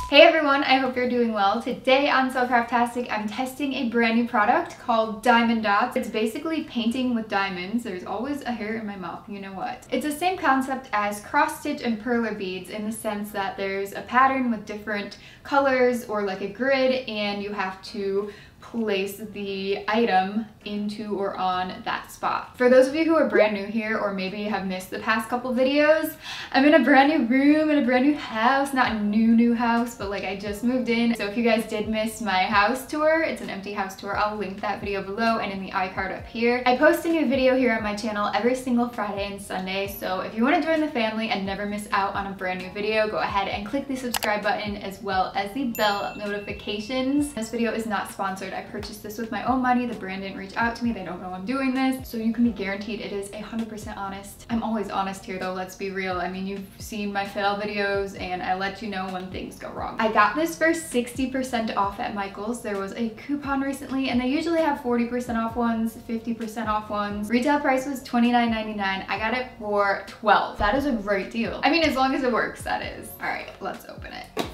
Hey everyone, I hope you're doing well. Today on SoCraftastic, I'm testing a brand new product called Diamond Dotz. It's basically painting with diamonds. There's always a hair in my mouth, you know what. It's the same concept as cross stitch and perler beads in the sense that there's a pattern with different colors or like a grid, and you have to place the item into or on that spot. For those of you who are brand new here or maybe have missed the past couple videos, I'm in a brand new room in a brand new house. Not a new house, but like I just moved in. So if you guys did miss my house tour, it's an empty house tour. I'll link that video below and in the iCard up here. I post a new video here on my channel every single Friday and Sunday. So if you want to join the family and never miss out on a brand new video, go ahead and click the subscribe button as well as the bell notifications. This video is not sponsored. I purchased this with my own money. The brand didn't reach out to me. They don't know I'm doing this. So you can be guaranteed it is 100% honest. I'm always honest here though, let's be real. I mean, you've seen my fail videos and I let you know when things go wrong. I got this for 60% off at Michael's. There was a coupon recently and they usually have 40% off ones, 50% off ones. Retail price was $29.99. I got it for $12. That is a great deal. I mean, as long as it works, that is. All right, let's open it.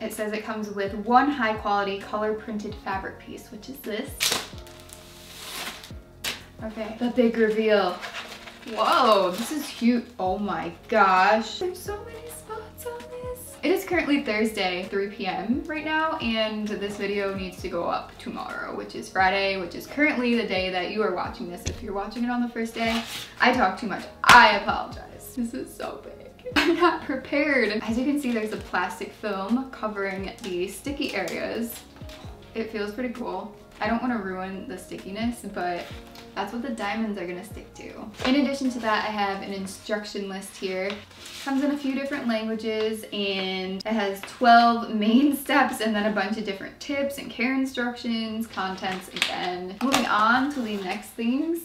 It says it comes with one high quality color printed fabric piece, which is this. Okay, the big reveal. Whoa, this is huge. Oh my gosh. There's so many spots on this. It is currently Thursday, 3 p.m. right now, and this video needs to go up tomorrow, which is Friday, which is currently the day that you are watching this. If you're watching it on the first day, I talk too much. I apologize. This is so big. I'm not prepared. As you can see, there's a plastic film covering the sticky areas. It feels pretty cool. I don't want to ruin the stickiness, but that's what the diamonds are gonna stick to. In addition to that, I have an instruction list here. Comes in a few different languages and it has 12 main steps and then a bunch of different tips and care instructions, contents again. Moving on to the next things.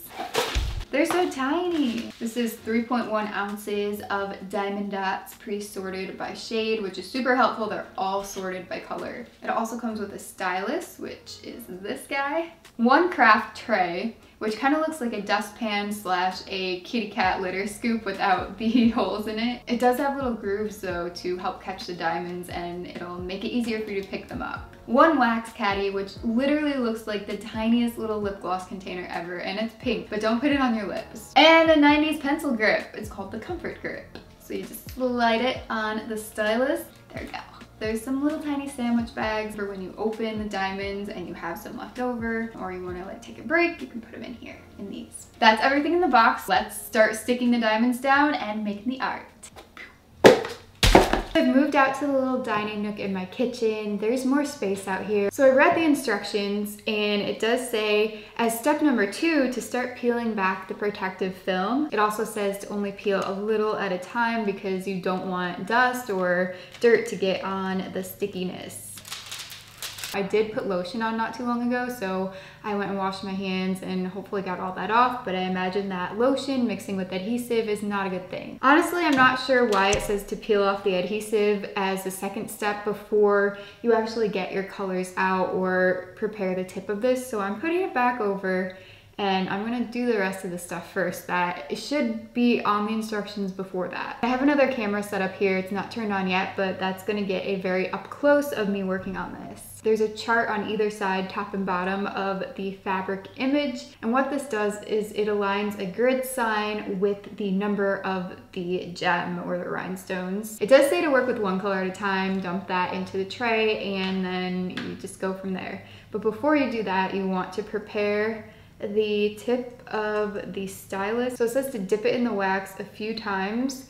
They're so tiny. This is 3.1 ounces of Diamond Dotz pre-sorted by shade, which is super helpful. They're all sorted by color. It also comes with a stylus, which is this guy. One craft tray, which kind of looks like a dustpan slash a kitty cat litter scoop without the holes in it. It does have little grooves though to help catch the diamonds and it'll make it easier for you to pick them up. One wax caddy, which literally looks like the tiniest little lip gloss container ever, and it's pink, but don't put it on your lips. And a 90s pencil grip. It's called the Comfort Grip. So you just slide it on the stylus. There we go. There's some little tiny sandwich bags for when you open the diamonds and you have some left over, or you want to like take a break, you can put them in here, in these. That's everything in the box. Let's start sticking the diamonds down and making the art. I've moved out to the little dining nook in my kitchen. There's more space out here. So I read the instructions and it does say as step number 2 to start peeling back the protective film. It also says to only peel a little at a time because you don't want dust or dirt to get on the stickiness. I did put lotion on not too long ago, so I went and washed my hands and hopefully got all that off, but I imagine that lotion mixing with adhesive is not a good thing. Honestly, I'm not sure why it says to peel off the adhesive as the second step before you actually get your colors out or prepare the tip of this, so I'm putting it back over and I'm gonna do the rest of the stuff first. That it should be on the instructions before that. I have another camera set up here. It's not turned on yet, but that's gonna get a very up close of me working on this. There's a chart on either side, top and bottom, of the fabric image. And what this does is it aligns a grid sign with the number of the gem or the rhinestones. It does say to work with one color at a time, dump that into the tray, and then you just go from there. But before you do that, you want to prepare the tip of the stylus. So it says to dip it in the wax a few times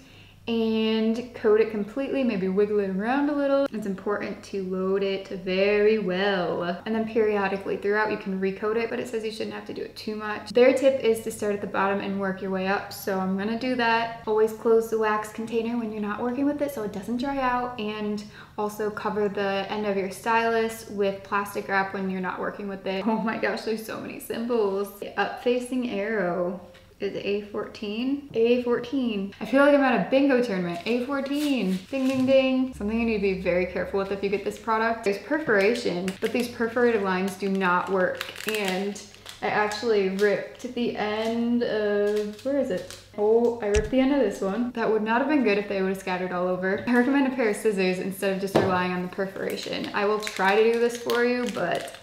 and coat it completely, maybe wiggle it around a little. It's important to load it very well. And then periodically throughout you can recoat it, but it says you shouldn't have to do it too much. Their tip is to start at the bottom and work your way up, so I'm gonna do that. Always close the wax container when you're not working with it so it doesn't dry out, and also cover the end of your stylus with plastic wrap when you're not working with it. Oh my gosh, there's so many symbols. The up-facing arrow is A14. A14. I feel like I'm at a bingo tournament. A14. Ding, ding, ding. Something you need to be very careful with if you get this product. There's perforation, but these perforated lines do not work. And I actually ripped the end of, where is it? Oh, I ripped the end of this one. That would not have been good if they would have scattered all over. I recommend a pair of scissors instead of just relying on the perforation. I will try to do this for you, but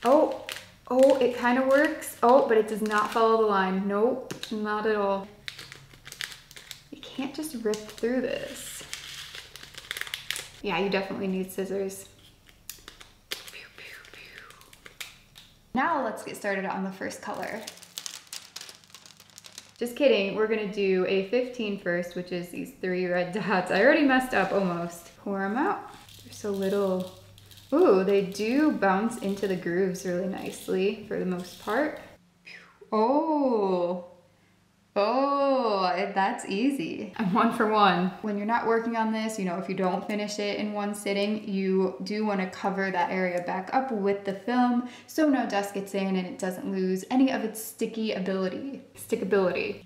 oh, it kind of works. Oh, but it does not follow the line. Nope, not at all. You can't just rip through this. Yeah, you definitely need scissors. Now let's get started on the first color. Just kidding, we're gonna do a 15 first, which is these 3 red dots. I already messed up almost. Pour them out. They're so little. Ooh, they do bounce into the grooves really nicely for the most part. Oh, that's easy. I'm 1 for 1. When you're not working on this, you know, if you don't finish it in one sitting, you do want to cover that area back up with the film so no dust gets in and it doesn't lose any of its stickability.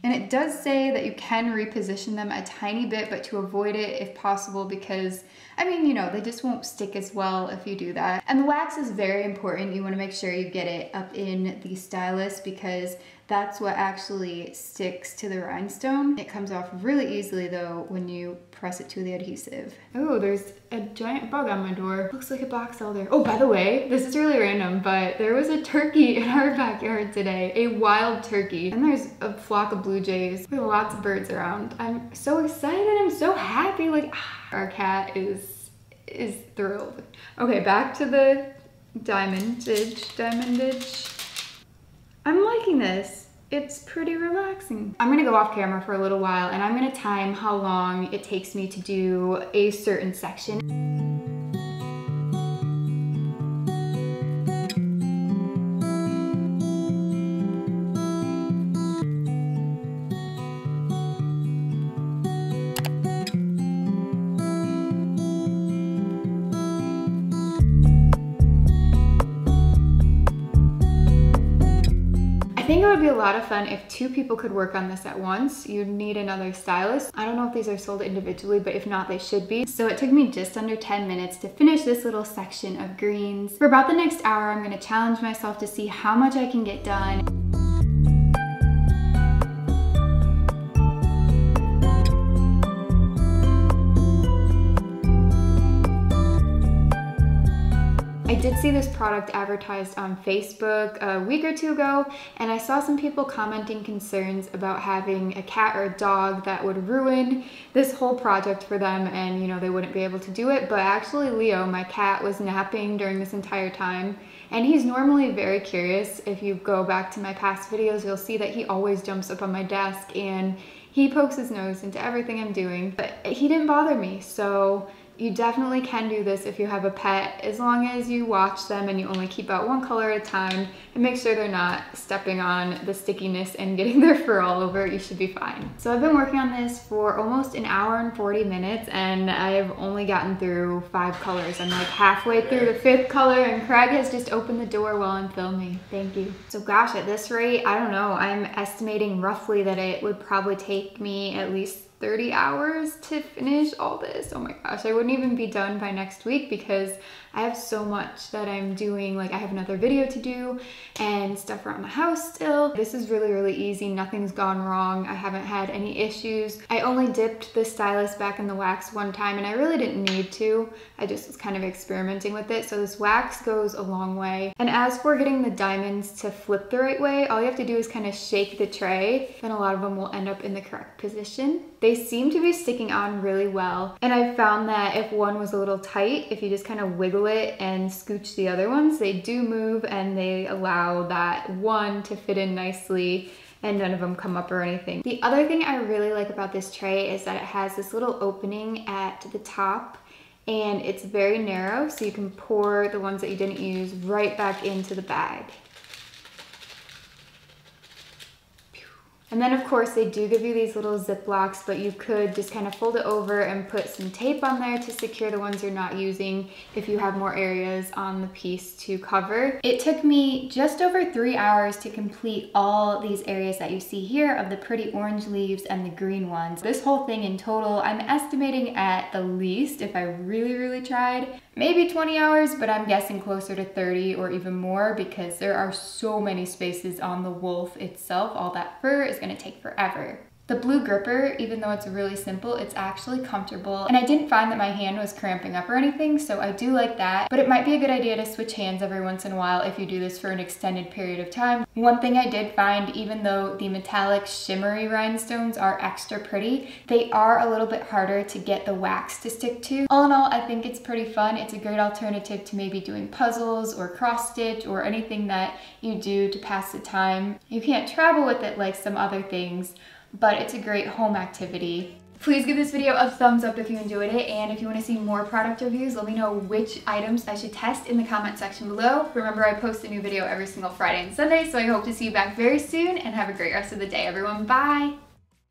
And it does say that you can reposition them a tiny bit, but to avoid it if possible, because I mean, you know, they just won't stick as well if you do that. And the wax is very important. You want to make sure you get it up in the stylus because that's what actually sticks to the rhinestone. It comes off really easily though when you press it to the adhesive. Oh, there's a giant bug on my door. Looks like a box elder. Oh, by the way, this is really random, but there was a turkey in our backyard today, a wild turkey. And there's a flock of blue jays with lots of birds around. I'm so excited, I'm so happy. Like, our cat is thrilled. Okay, back to the diamondage. I'm liking this. It's pretty relaxing. I'm gonna go off camera for a little while and I'm gonna time how long it takes me to do a certain section. I think it would be a lot of fun if 2 people could work on this at once. You'd need another stylus. I don't know if these are sold individually, but if not, they should be. So it took me just under 10 minutes to finish this little section of greens. For about the next hour, I'm gonna challenge myself to see how much I can get done. I did see this product advertised on Facebook a week or 2 ago, and I saw some people commenting concerns about having a cat or a dog that would ruin this whole project for them and, you know, they wouldn't be able to do it. But actually Leo, my cat, was napping during this entire time, and he's normally very curious. If you go back to my past videos, you'll see that he always jumps up on my desk and he pokes his nose into everything I'm doing, but he didn't bother me. So you definitely can do this if you have a pet, as long as you watch them and you only keep out 1 color at a time and make sure they're not stepping on the stickiness and getting their fur all over. You should be fine. So I've been working on this for almost an hour and 40 minutes and I've only gotten through 5 colors. I'm like halfway through the 5th color and Craig has just opened the door while I'm filming. Thank you. So gosh, at this rate, I don't know, I'm estimating roughly that it would probably take me at least 30 hours to finish all this. Oh my gosh, I wouldn't even be done by next week because I have so much that I'm doing. Like, I have another video to do and stuff around the house still. This is really, really easy. Nothing's gone wrong. I haven't had any issues. I only dipped the stylus back in the wax 1 time and I really didn't need to. I just was kind of experimenting with it. So this wax goes a long way. And as for getting the diamonds to flip the right way, all you have to do is kind of shake the tray. Then a lot of them will end up in the correct position. They seem to be sticking on really well. And I found that if one was a little tight, if you just kind of wiggle it and scooch the other ones, they do move and they allow that one to fit in nicely and none of them come up or anything. The other thing I really like about this tray is that it has this little opening at the top and it's very narrow, so you can pour the ones that you didn't use right back into the bag. And then of course they do give you these little Ziplocs, but you could just kind of fold it over and put some tape on there to secure the ones you're not using if you have more areas on the piece to cover. It took me just over 3 hours to complete all these areas that you see here of the pretty orange leaves and the green ones. This whole thing in total, I'm estimating at the least, if I really tried, maybe 20 hours, but I'm guessing closer to 30 or even more because there are so many spaces on the wolf itself. All that fur is gonna take forever. The blue gripper, even though it's really simple, it's actually comfortable. And I didn't find that my hand was cramping up or anything, so I do like that. But it might be a good idea to switch hands every once in a while if you do this for an extended period of time. One thing I did find, even though the metallic shimmery rhinestones are extra pretty, they are a little bit harder to get the wax to stick to. All in all, I think it's pretty fun. It's a great alternative to maybe doing puzzles or cross stitch or anything that you do to pass the time. You can't travel with it like some other things, but it's a great home activity. Please give this video a thumbs up if you enjoyed it, and if you want to see more product reviews, let me know which items I should test in the comment section below. Remember, I post a new video every single Friday and Sunday, so I hope to see you back very soon, and have a great rest of the day, everyone. Bye!